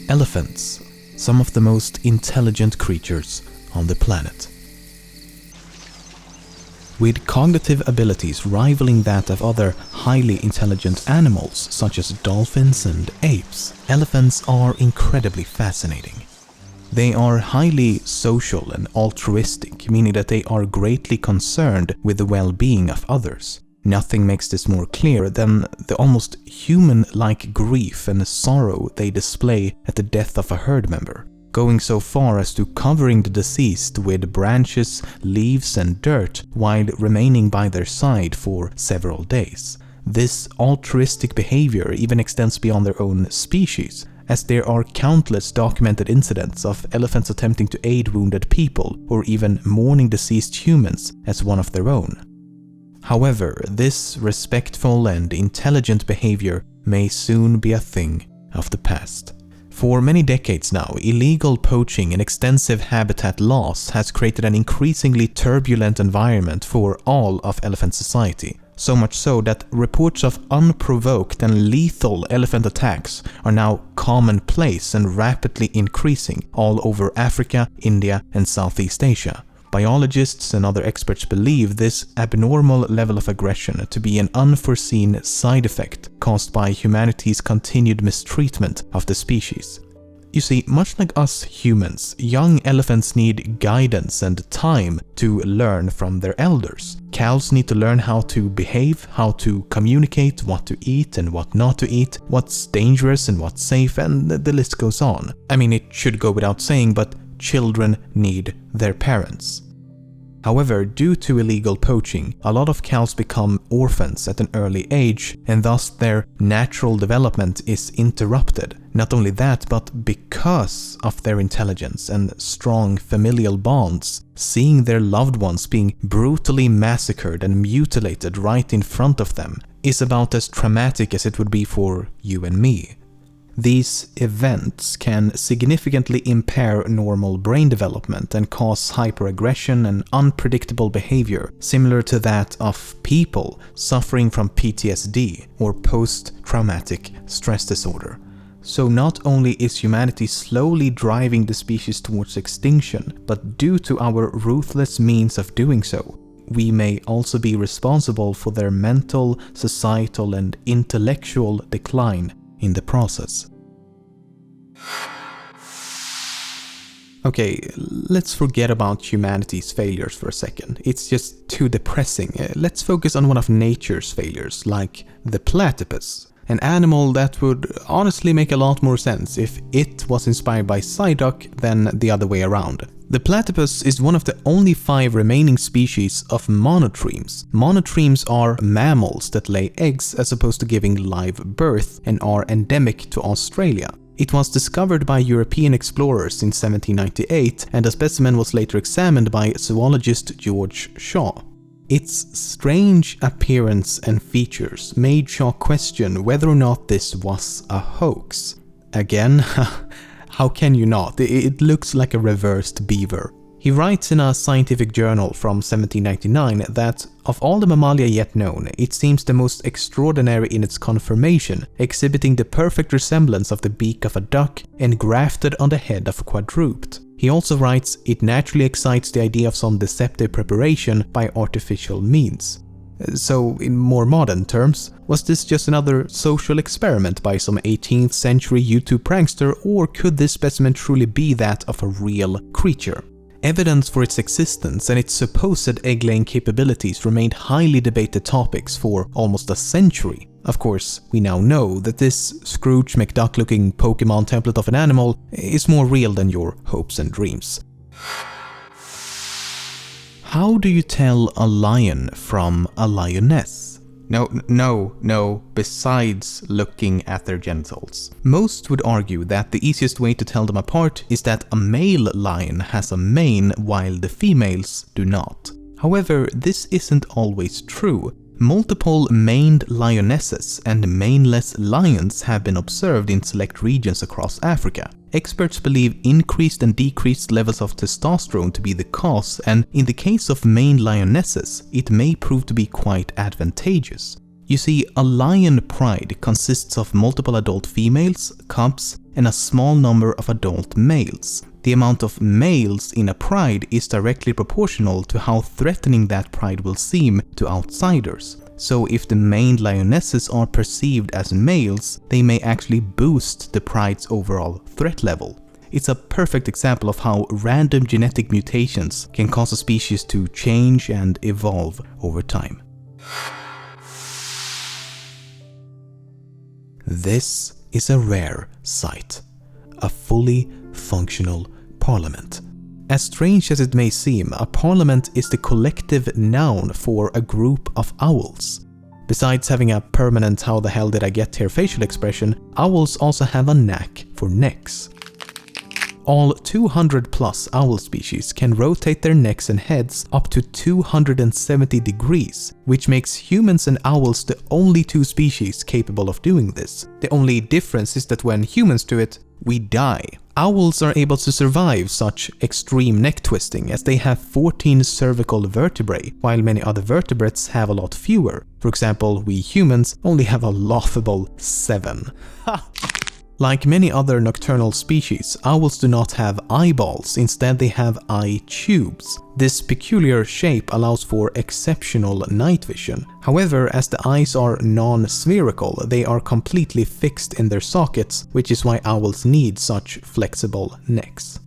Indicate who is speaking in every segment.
Speaker 1: Elephants, some of the most intelligent creatures on the planet. With cognitive abilities rivaling that of other highly intelligent animals such as dolphins and apes, elephants are incredibly fascinating. They are highly social and altruistic, meaning that they are greatly concerned with the well-being of others. Nothing makes this more clear than the almost human-like grief and sorrow they display at the death of a herd member, going so far as to covering the deceased with branches, leaves and dirt while remaining by their side for several days. This altruistic behavior even extends beyond their own species, as there are countless documented incidents of elephants attempting to aid wounded people or even mourning deceased humans as one of their own. However, this respectful and intelligent behavior may soon be a thing of the past. For many decades now, illegal poaching and extensive habitat loss has created an increasingly turbulent environment for all of elephant society. So much so that reports of unprovoked and lethal elephant attacks are now commonplace and rapidly increasing all over Africa, India, and Southeast Asia. Biologists and other experts believe this abnormal level of aggression to be an unforeseen side effect caused by humanity's continued mistreatment of the species. You see, much like us humans, young elephants need guidance and time to learn from their elders. Cows need to learn how to behave, how to communicate, what to eat and what not to eat, what's dangerous and what's safe, and the list goes on. I mean, it should go without saying, but children need their parents. However, due to illegal poaching, a lot of cows become orphans at an early age, and thus their natural development is interrupted. Not only that, but because of their intelligence and strong familial bonds, seeing their loved ones being brutally massacred and mutilated right in front of them is about as traumatic as it would be for you and me. These events can significantly impair normal brain development and cause hyperaggression and unpredictable behavior, similar to that of people suffering from PTSD or post-traumatic stress disorder. So not only is humanity slowly driving the species towards extinction, but due to our ruthless means of doing so, we may also be responsible for their mental, societal, and intellectual decline in the process. Okay, let's forget about humanity's failures for a second. It's just too depressing. Let's focus on one of nature's failures, like the platypus. An animal that would honestly make a lot more sense if it was inspired by Psyduck than the other way around. The platypus is one of the only 5 remaining species of monotremes. Monotremes are mammals that lay eggs as opposed to giving live birth and are endemic to Australia. It was discovered by European explorers in 1798, and a specimen was later examined by zoologist George Shaw. Its strange appearance and features made Shaw question whether or not this was a hoax. Again, how can you not? It looks like a reversed beaver. He writes in a scientific journal from 1799 that of all the mammalia yet known, it seems the most extraordinary in its conformation, exhibiting the perfect resemblance of the beak of a duck engrafted on the head of a quadruped. He also writes, it naturally excites the idea of some deceptive preparation by artificial means. So, in more modern terms, was this just another social experiment by some 18th century YouTube prankster, or could this specimen truly be that of a real creature? Evidence for its existence and its supposed egg-laying capabilities remained highly debated topics for almost a century. Of course, we now know that this Scrooge McDuck-looking Pokemon template of an animal is more real than your hopes and dreams. How do you tell a lion from a lioness? No, besides looking at their genitals. Most would argue that the easiest way to tell them apart is that a male lion has a mane while the females do not. However, this isn't always true. Multiple maned lionesses and maneless lions have been observed in select regions across Africa. Experts believe increased and decreased levels of testosterone to be the cause, and in the case of maned lionesses, it may prove to be quite advantageous. You see, a lion pride consists of multiple adult females, cubs, and a small number of adult males. The amount of males in a pride is directly proportional to how threatening that pride will seem to outsiders. So if the maned lionesses are perceived as males, they may actually boost the pride's overall threat level. It's a perfect example of how random genetic mutations can cause a species to change and evolve over time. This is a rare sight, a fully functional parliament. As strange as it may seem, a parliament is the collective noun for a group of owls. Besides having a permanent "how the hell did I get here" facial expression, owls also have a knack for necks. All 200 plus owl species can rotate their necks and heads up to 270 degrees, which makes humans and owls the only two species capable of doing this. The only difference is that when humans do it, we die. Owls are able to survive such extreme neck twisting as they have 14 cervical vertebrae, while many other vertebrates have a lot fewer. For example, we humans only have a laughable 7. Like many other nocturnal species, owls do not have eyeballs, instead they have eye tubes. This peculiar shape allows for exceptional night vision. However, as the eyes are non-spherical, they are completely fixed in their sockets, which is why owls need such flexible necks.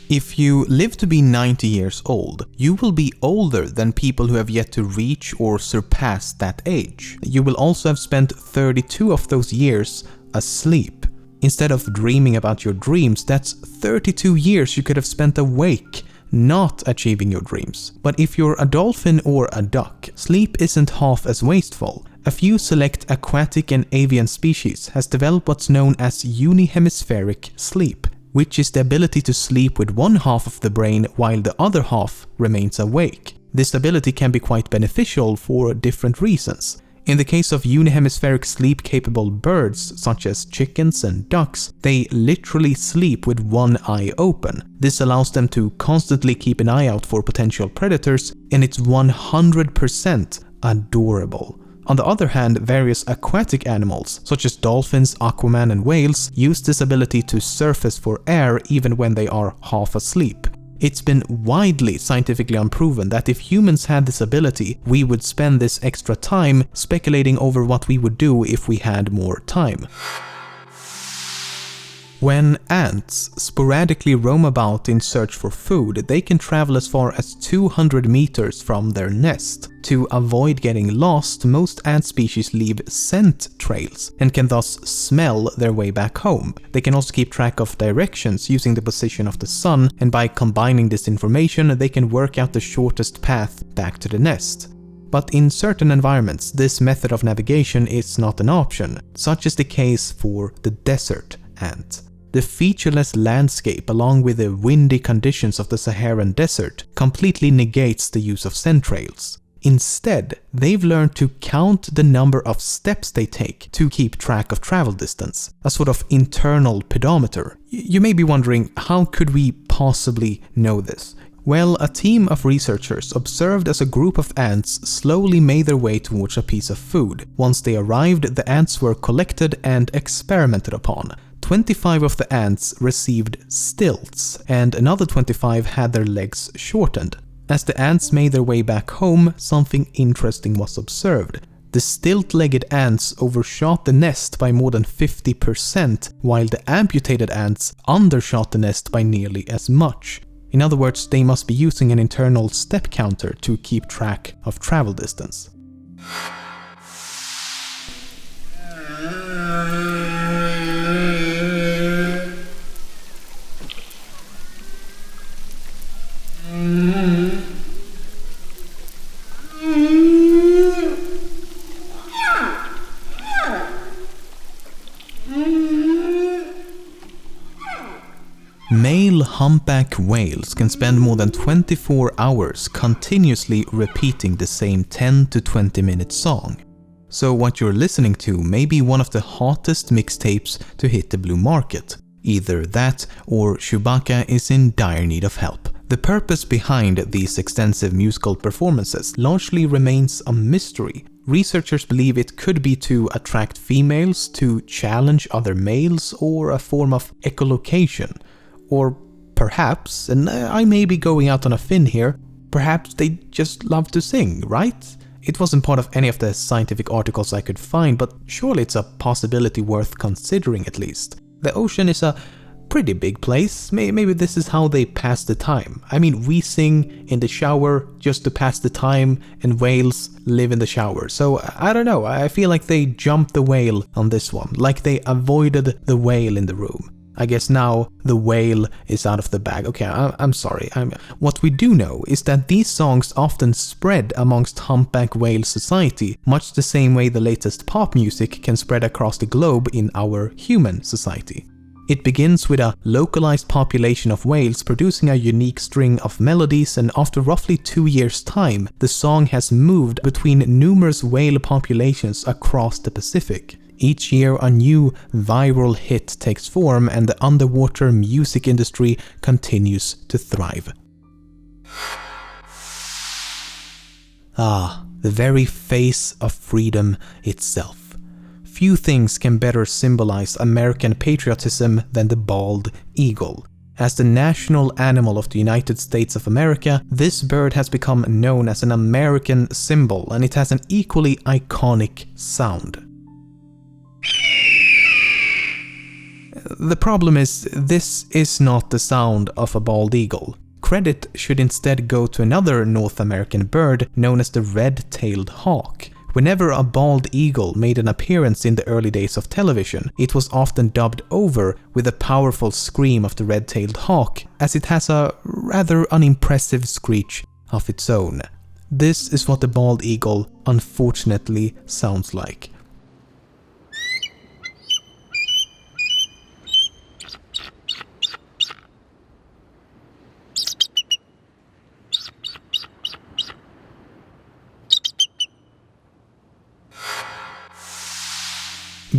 Speaker 1: If you live to be 90 years old, you will be older than people who have yet to reach or surpass that age. You will also have spent 32 of those years asleep. Instead of dreaming about your dreams, that's 32 years you could have spent awake, not achieving your dreams. But if you're a dolphin or a duck, sleep isn't half as wasteful. A few select aquatic and avian species has developed what's known as unihemispheric sleep, which is the ability to sleep with one half of the brain while the other half remains awake. This ability can be quite beneficial for different reasons. In the case of unihemispheric sleep-capable birds, such as chickens and ducks, they literally sleep with one eye open. This allows them to constantly keep an eye out for potential predators, and it's 100% adorable. On the other hand, various aquatic animals, such as dolphins, aquaman, and whales, use this ability to surface for air even when they are half asleep. It's been widely scientifically unproven that if humans had this ability, we would spend this extra time speculating over what we would do if we had more time. When ants sporadically roam about in search for food, they can travel as far as 200 meters from their nest. To avoid getting lost, most ant species leave scent trails and can thus smell their way back home. They can also keep track of directions using the position of the sun, and by combining this information, they can work out the shortest path back to the nest. But in certain environments, this method of navigation is not an option, such is the case for the desert ant. The featureless landscape, along with the windy conditions of the Saharan desert, completely negates the use of scent trails. Instead, they've learned to count the number of steps they take to keep track of travel distance, a sort of internal pedometer. You may be wondering, how could we possibly know this? Well, a team of researchers observed as a group of ants slowly made their way towards a piece of food. Once they arrived, the ants were collected and experimented upon. 25 of the ants received stilts, and another 25 had their legs shortened. As the ants made their way back home, something interesting was observed. The stilt-legged ants overshot the nest by more than 50%, while the amputated ants undershot the nest by nearly as much. In other words, they must be using an internal step counter to keep track of travel distance. Male humpback whales can spend more than 24 hours continuously repeating the same 10 to 20 minute song. So what you're listening to may be one of the hottest mixtapes to hit the blue market. Either that or Chewbacca is in dire need of help. The purpose behind these extensive musical performances largely remains a mystery. Researchers believe it could be to attract females, to challenge other males, or a form of echolocation. Or perhaps, and I may be going out on a fin here, perhaps they just love to sing, right? It wasn't part of any of the scientific articles I could find, but surely it's a possibility worth considering at least. The ocean is a pretty big place. Maybe this is how they pass the time. I mean, we sing in the shower just to pass the time, and whales live in the shower. So I don't know, I feel like they jumped the whale on this one, like they avoided the whale in the room. I guess now the whale is out of the bag. Okay, I'm sorry. What we do know is that these songs often spread amongst humpback whale society, much the same way the latest pop music can spread across the globe in our human society. It begins with a localized population of whales producing a unique string of melodies, and after roughly 2 years' time, the song has moved between numerous whale populations across the Pacific. Each year a new viral hit takes form, and the underwater music industry continues to thrive. Ah, the very face of freedom itself. Few things can better symbolize American patriotism than the bald eagle. As the national animal of the United States of America, this bird has become known as an American symbol, and it has an equally iconic sound. The problem is, this is not the sound of a bald eagle. Credit should instead go to another North American bird known as the red-tailed hawk. Whenever a bald eagle made an appearance in the early days of television, it was often dubbed over with a powerful scream of the red-tailed hawk, as it has a rather unimpressive screech of its own. This is what the bald eagle unfortunately sounds like.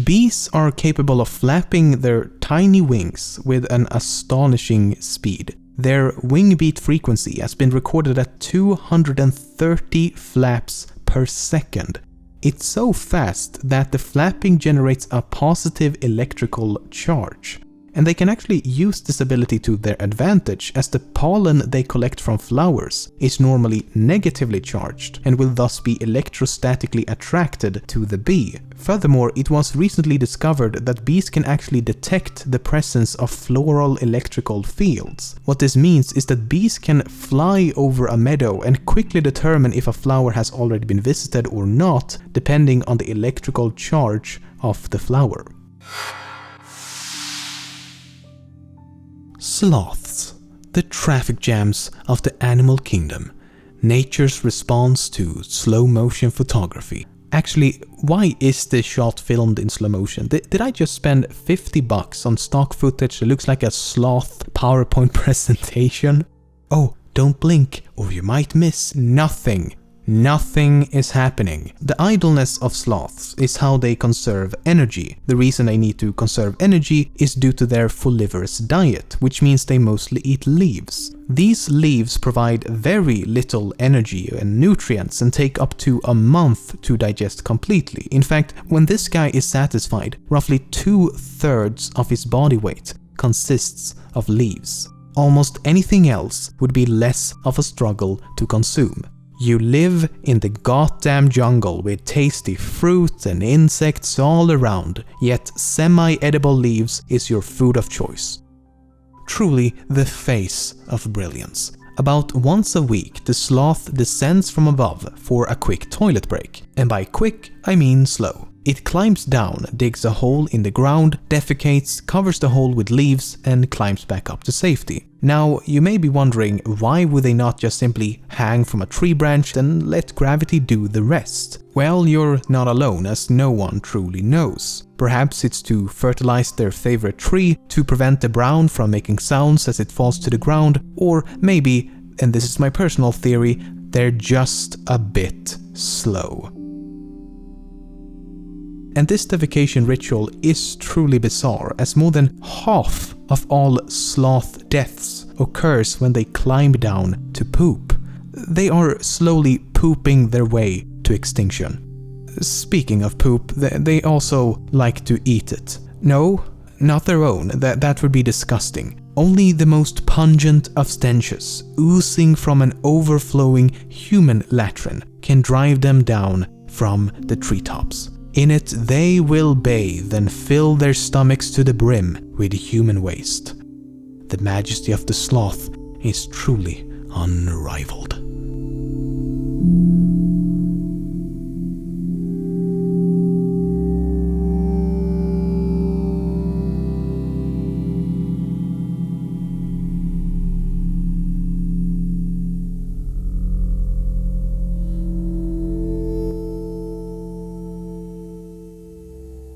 Speaker 1: Bees are capable of flapping their tiny wings with an astonishing speed. Their wing beat frequency has been recorded at 230 flaps per second. It's so fast that the flapping generates a positive electrical charge. And they can actually use this ability to their advantage, as the pollen they collect from flowers is normally negatively charged and will thus be electrostatically attracted to the bee. Furthermore, it was recently discovered that bees can actually detect the presence of floral electrical fields. What this means is that bees can fly over a meadow and quickly determine if a flower has already been visited or not, depending on the electrical charge of the flower. Sloths, the traffic jams of the animal kingdom, nature's response to slow motion photography. Actually, why is this shot filmed in slow motion? Did I just spend $50 on stock footage that looks like a sloth PowerPoint presentation? Oh, don't blink or you might miss nothing. Nothing is happening. The idleness of sloths is how they conserve energy. The reason they need to conserve energy is due to their frugivorous diet, which means they mostly eat leaves. These leaves provide very little energy and nutrients and take up to a month to digest completely. In fact, when this guy is satisfied, roughly 2/3 of his body weight consists of leaves. Almost anything else would be less of a struggle to consume. You live in the goddamn jungle with tasty fruit and insects all around, yet semi-edible leaves is your food of choice. Truly the face of brilliance. About once a week, the sloth descends from above for a quick toilet break. And by quick, I mean slow. It climbs down, digs a hole in the ground, defecates, covers the hole with leaves, and climbs back up to safety. Now, you may be wondering, why would they not just simply hang from a tree branch and let gravity do the rest? Well, you're not alone, as no one truly knows. Perhaps it's to fertilize their favorite tree, to prevent the brown from making sounds as it falls to the ground, or maybe, and this is my personal theory, they're just a bit slow. And this defecation ritual is truly bizarre, as more than half of all sloth deaths occurs when they climb down to poop. They are slowly pooping their way to extinction. Speaking of poop, they also like to eat it. No, not their own, that would be disgusting. Only the most pungent of stenches, oozing from an overflowing human latrine, can drive them down from the treetops. In it they will bathe and fill their stomachs to the brim with human waste. The majesty of the sloth is truly unrivaled.